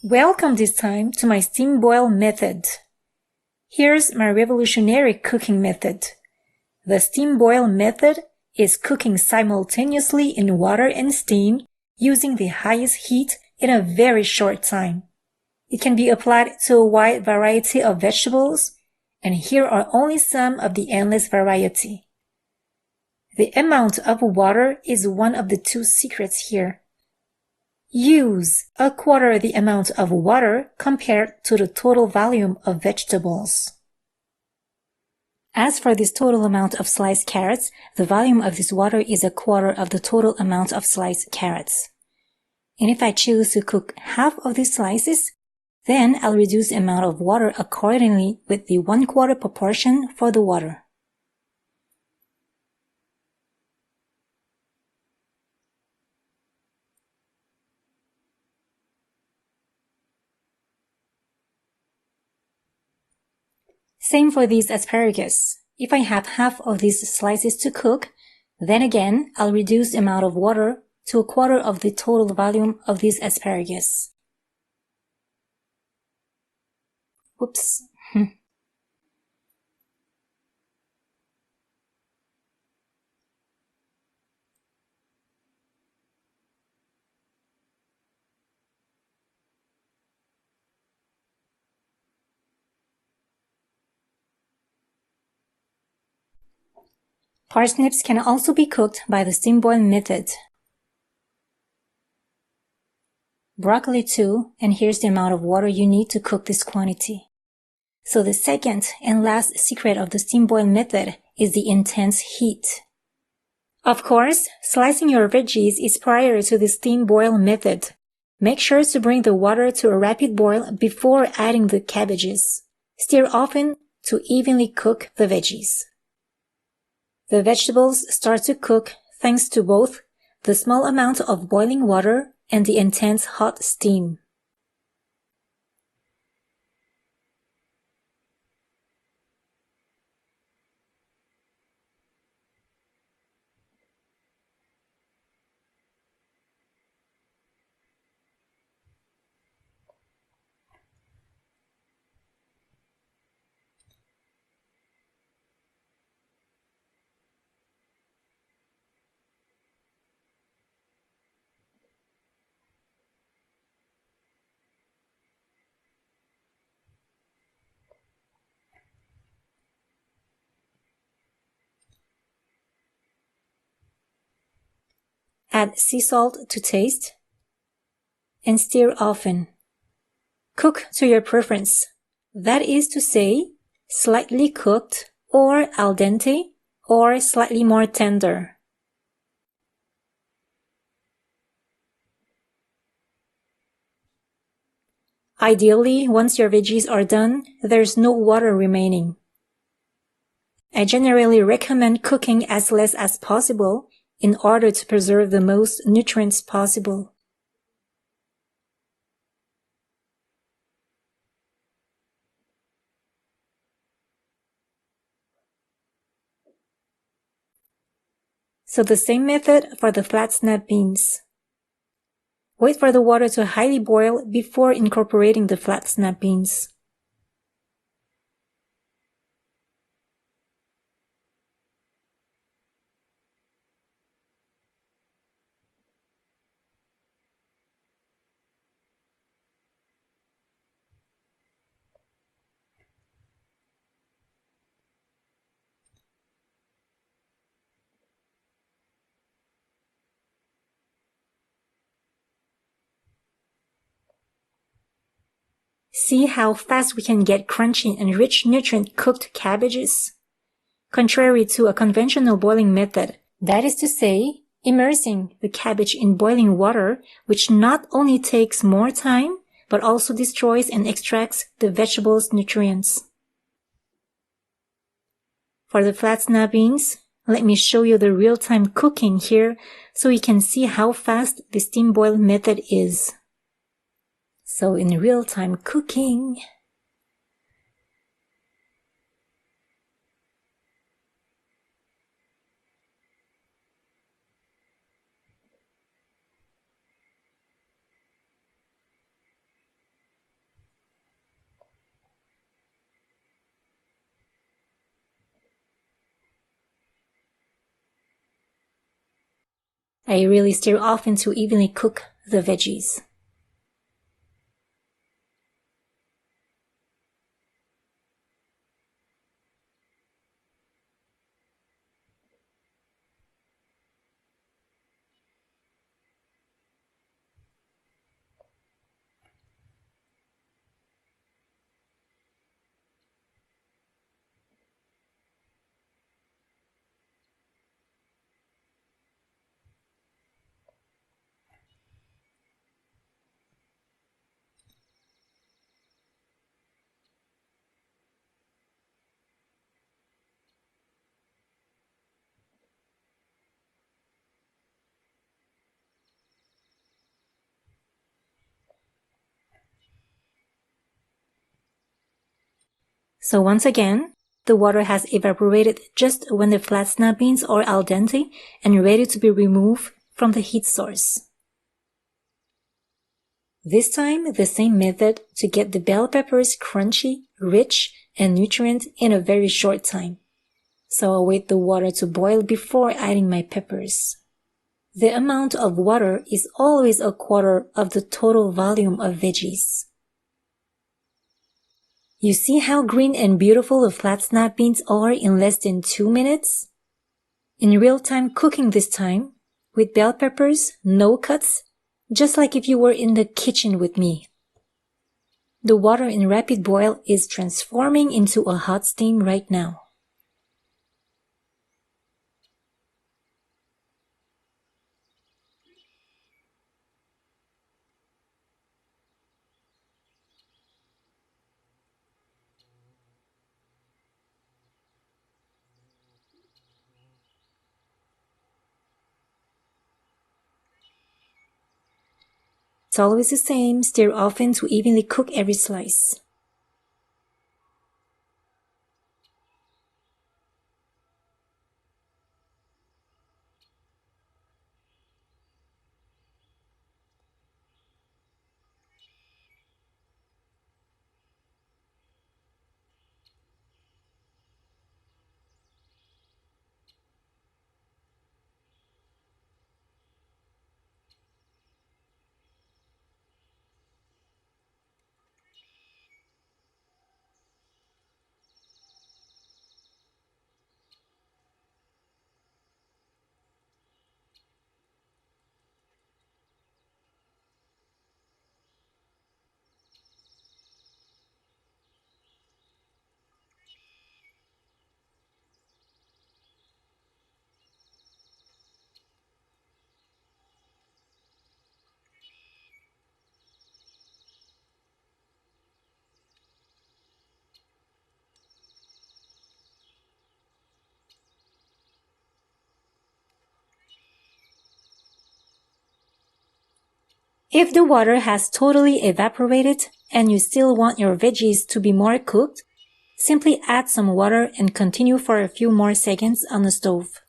Welcome this time to my steam boil method. Here's my revolutionary cooking method. The steam boil method is cooking simultaneously in water and steam using the highest heat in a very short time. It can be applied to a wide variety of vegetables, and here are only some of the endless variety. The amount of water is one of the two secrets here. Use a quarter the amount of water compared to the total volume of vegetables. As for this total amount of sliced carrots, the volume of this water is a quarter of the total amount of sliced carrots. And if I choose to cook half of these slices, then I'll reduce the amount of water accordingly with the 1/4 proportion for the water. Same for these asparagus. If I have half of these slices to cook, then again, I'll reduce the amount of water to a quarter of the total volume of these asparagus. Whoops. Parsnips can also be cooked by the steam boil method. Broccoli too, and here's the amount of water you need to cook this quantity. So the second and last secret of the steam boil method is the intense heat. Of course, slicing your veggies is prior to the steam boil method. Make sure to bring the water to a rapid boil before adding the cabbages. Stir often to evenly cook the veggies. The vegetables start to cook thanks to both the small amount of boiling water and the intense hot steam. Add sea salt to taste and stir often. Cook to your preference. That is to say, slightly cooked or al dente or slightly more tender. Ideally, once your veggies are done, there's no water remaining. I generally recommend cooking as less as possible in order to preserve the most nutrients possible. So the same method for the flat snap beans. Wait for the water to highly boil before incorporating the flat snap beans. See how fast we can get crunchy and rich nutrient cooked cabbages? Contrary to a conventional boiling method, that is to say, immersing the cabbage in boiling water, which not only takes more time, but also destroys and extracts the vegetable's nutrients. For the flat snap beans, let me show you the real-time cooking here so you can see how fast the steam boil method is. So in real-time cooking, I really stir often to evenly cook the veggies. So once again, the water has evaporated just when the flat snap beans are al dente and ready to be removed from the heat source. This time, the same method to get the bell peppers crunchy, rich, and nutrient in a very short time. So I'll wait the water to boil before adding my peppers. The amount of water is always a quarter of the total volume of veggies. You see how green and beautiful the flat snap beans are in less than 2 minutes? In real-time cooking this time, with bell peppers, no cuts, just like if you were in the kitchen with me. The water in rapid boil is transforming into a hot steam right now. It's always the same, stir often to evenly cook every slice. If the water has totally evaporated and you still want your veggies to be more cooked, simply add some water and continue for a few more seconds on the stove.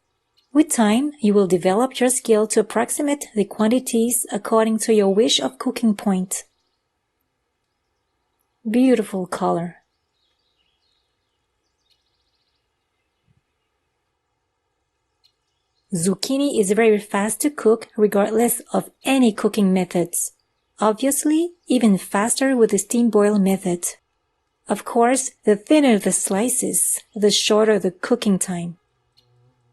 With time, you will develop your skill to approximate the quantities according to your wish of cooking point. Beautiful color. Zucchini is very fast to cook regardless of any cooking methods. Obviously, even faster with the steam boil method. Of course, the thinner the slices, the shorter the cooking time.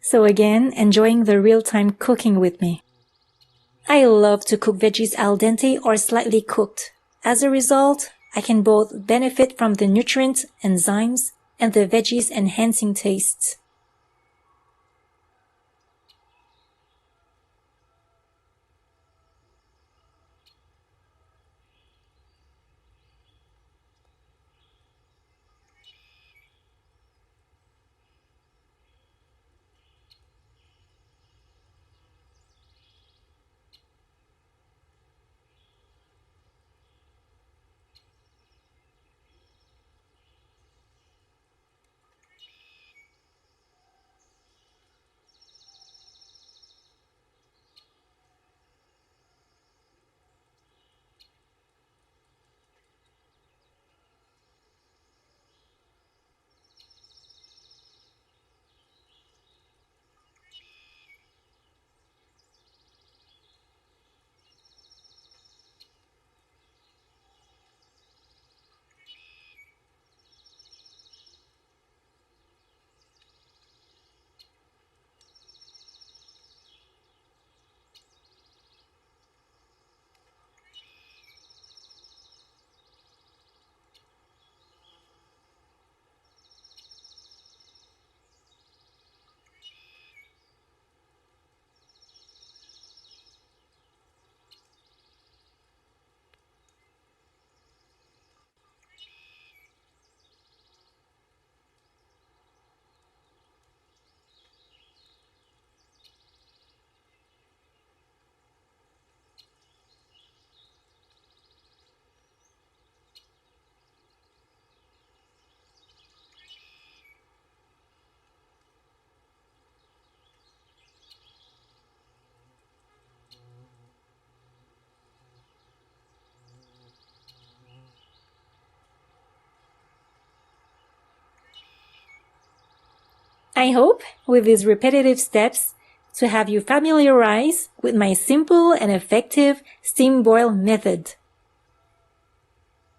So again, enjoying the real-time cooking with me. I love to cook veggies al dente or slightly cooked. As a result, I can both benefit from the nutrients, enzymes, and the veggies enhancing tastes. I hope, with these repetitive steps, to have you familiarize with my simple and effective steam boil method.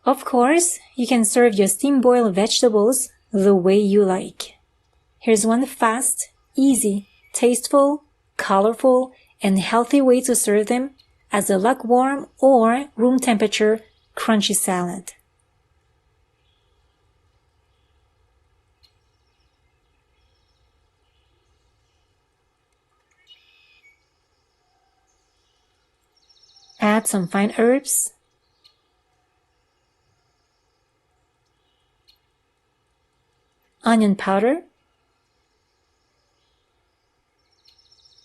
Of course, you can serve your steam boiled vegetables the way you like. Here's one fast, easy, tasteful, colorful, and healthy way to serve them as a lukewarm or room temperature crunchy salad. Add some fine herbs, onion powder.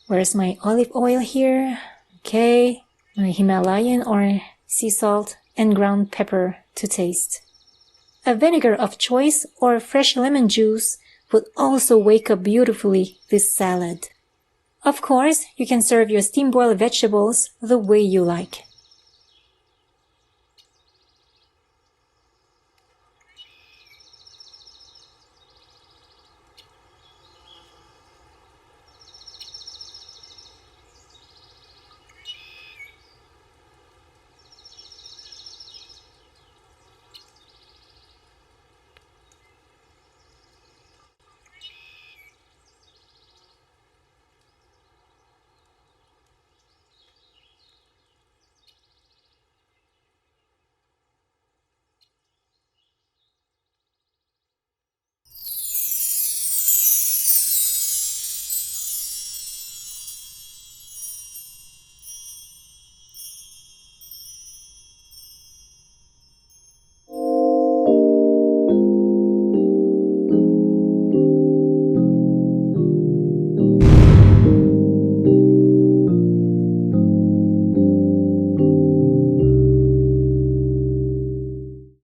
Where's my olive oil here? Okay, my Himalayan or sea salt and ground pepper to taste. A vinegar of choice or fresh lemon juice would also wake up beautifully this salad. Of course, you can serve your steam boiled vegetables the way you like.